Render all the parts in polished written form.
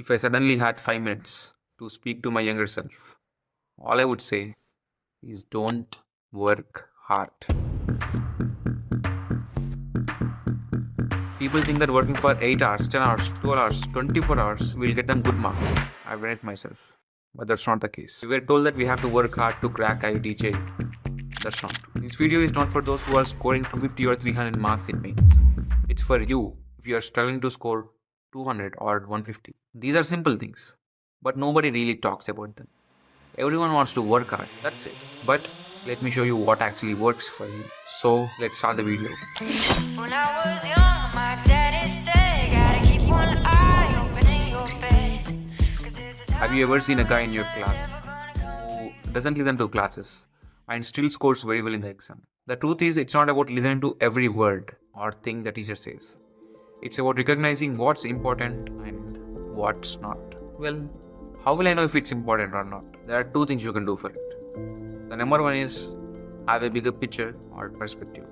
If I suddenly had 5 minutes to speak to my younger self, all I would say is don't work hard. People think that working for 8 hours, 10 hours, 12 hours, 24 hours will get them good marks. I've done it myself. But that's not the case. We were told that we have to work hard to crack IUTJ. That's not true. This video is not for those who are scoring 250 or 300 marks in mains. It's for you if you are struggling to score 200 or 150. These are simple things, but nobody really talks about them. Everyone wants to work hard, that's it. But let me show you what actually works for you. So let's start the video. When I was young, my daddy said, gotta keep one eye open in your bed. Have you ever seen a guy in your class who doesn't listen to classes and still scores very well in the exam? The truth is, it's not about listening to every word or thing the teacher says. It's about recognizing what's important and what's not. Well, how will I know if it's important or not? There are two things you can do for it. The number one is have a bigger picture or perspective.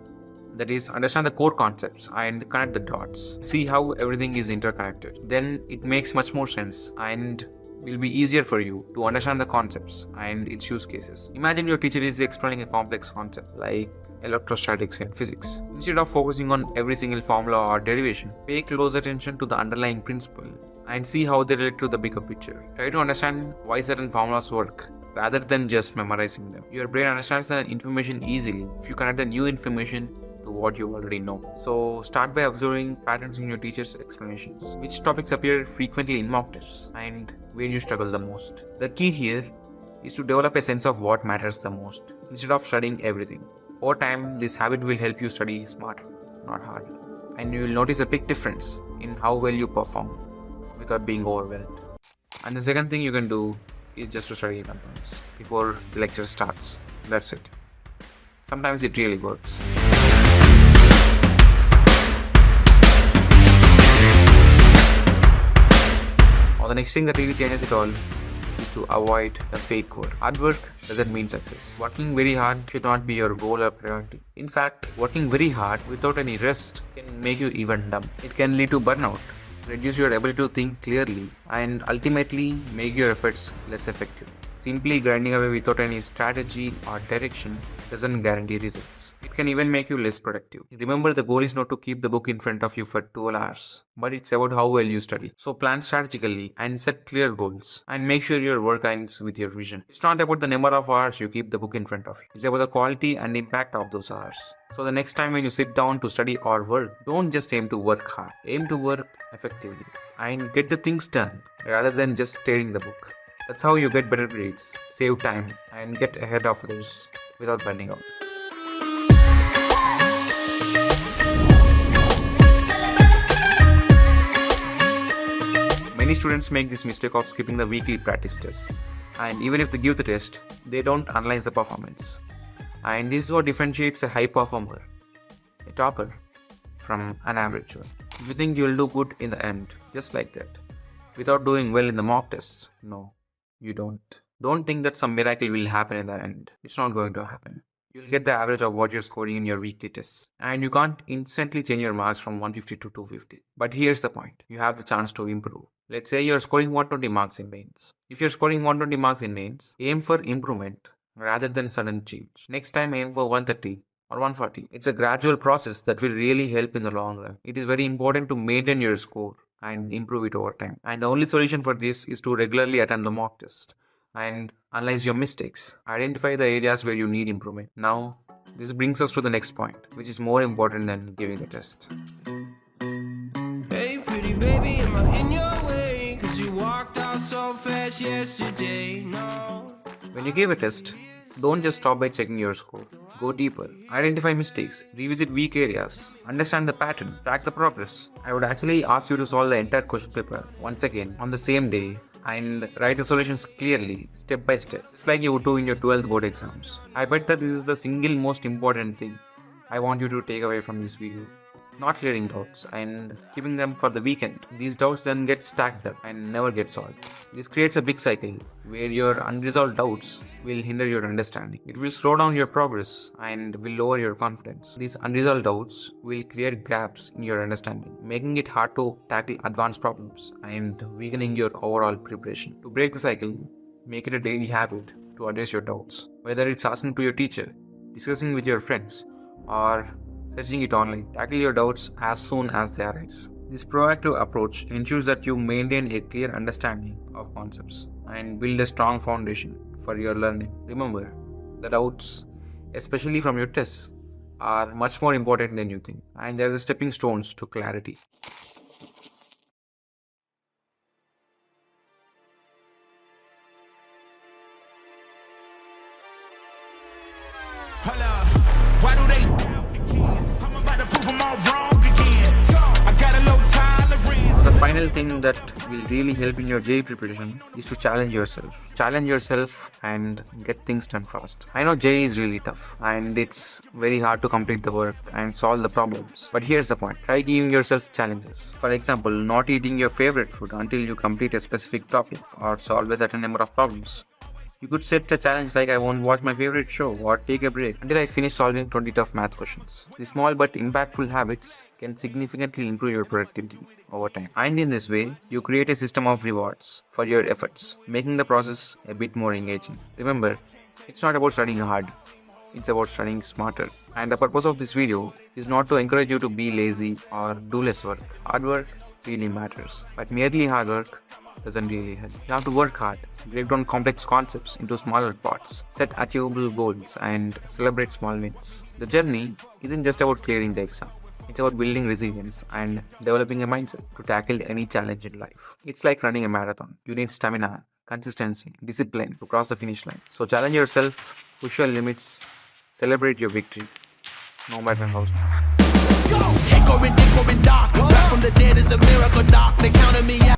That is, understand the core concepts and connect the dots. See how everything is interconnected. Then it makes much more sense and will be easier for you to understand the concepts and its use cases. Imagine your teacher is explaining a complex concept like electrostatics in physics. Instead of focusing on every single formula or derivation, pay close attention to the underlying principle and see how they relate to the bigger picture. Try to understand why certain formulas work rather than just memorizing them. Your brain understands the information easily if you connect the new information to what you already know. So start by observing patterns in your teacher's explanations. Which topics appear frequently in mock tests and where you struggle the most. The key here is to develop a sense of what matters the most instead of studying everything. Over time, this habit will help you study smarter, not harder. And you will notice a big difference in how well you perform without being overwhelmed. And the second thing you can do is just to study in advance before the lecture starts. That's it. Sometimes it really works. Or the next thing that really changes it all is to avoid the fake work. Hard work doesn't mean success. Working very hard should not be your goal or priority. In fact, working very hard without any rest can make you even dumb. It can lead to burnout, reduce your ability to think clearly, and ultimately make your efforts less effective. Simply grinding away without any strategy or direction doesn't guarantee results. It can even make you less productive. Remember, the goal is not to keep the book in front of you for 12 hours, but it's about how well you study. So plan strategically and set clear goals and make sure your work aligns with your vision. It's not about the number of hours you keep the book in front of you. It's about the quality and impact of those hours. So the next time when you sit down to study or work, don't just aim to work hard. Aim to work effectively and get the things done rather than just staring the book. That's how you get better grades, save time, and get ahead of others without burning out. Many students make this mistake of skipping the weekly practice tests. And even if they give the test, they don't analyze the performance. And this is what differentiates a high performer, a topper, from an average one. If you think you'll do good in the end, just like that, without doing well in the mock tests, no. You don't. Don't think that some miracle will happen in the end. It's not going to happen. You'll get the average of what you're scoring in your weekly tests. And you can't instantly change your marks from 150 to 250. But here's the point. You have the chance to improve. Let's say you're scoring 120 marks in mains. If you're scoring 120 marks in mains, aim for improvement rather than sudden change. Next time aim for 130 or 140. It's a gradual process that will really help in the long run. It is very important to maintain your score and improve it over time. And the only solution for this is to regularly attend the mock test and analyze your mistakes. Identify the areas where you need improvement. Now, this brings us to the next point, which is more important than giving the test. Hey pretty baby, am I in your way? 'Cause you walked out so fast yesterday, no. When you give a test, don't just stop by checking your score. Go deeper. Identify mistakes. Revisit weak areas. Understand the pattern. Track the progress. I would actually ask you to solve the entire question paper once again on the same day and write the solutions clearly, step by step, just like you would do in your 12th board exams. I bet that this is the single most important thing I want you to take away from this video. not clearing doubts and keeping them for the weekend. These doubts then get stacked up and never get solved. This creates a big cycle where your unresolved doubts will hinder your understanding. It will slow down your progress and will lower your confidence. These unresolved doubts will create gaps in your understanding, making it hard to tackle advanced problems and weakening your overall preparation. To break the cycle, make it a daily habit to address your doubts. Whether it's asking to your teacher, discussing with your friends, or searching it online, tackle your doubts as soon as they arise. This proactive approach ensures that you maintain a clear understanding of concepts and build a strong foundation for your learning. Remember, the doubts, especially from your tests, are much more important than you think, and they are the stepping stones to clarity. Hold up. Why do they? I'm about to prove them all wrong again. I got a low tolerance. The final thing that will really help in your JEE preparation is to challenge yourself. Challenge yourself and get things done fast. I know JEE is really tough and it's very hard to complete the work and solve the problems. But here's the point. Try giving yourself challenges. For example, not eating your favorite food until you complete a specific topic or solve a certain number of problems. You could set a challenge like I won't watch my favorite show or take a break until I finish solving 20 tough math questions. These small but impactful habits can significantly improve your productivity over time. And in this way, you create a system of rewards for your efforts, making the process a bit more engaging. Remember, it's not about studying hard, it's about studying smarter. And the purpose of this video is not to encourage you to be lazy or do less work. Hard work really matters, but merely hard work doesn't really help. You have to work hard, break down complex concepts into smaller parts, set achievable goals, and celebrate small wins. The journey isn't just about clearing the exam. It's about building resilience and developing a mindset to tackle any challenge in life. It's like running a marathon. You need stamina, consistency, discipline to cross the finish line. So challenge yourself, push your limits, celebrate your victory, no matter how small. Let's go. Hickory dickory dock. Back from the dead is a miracle doc. They counted me out.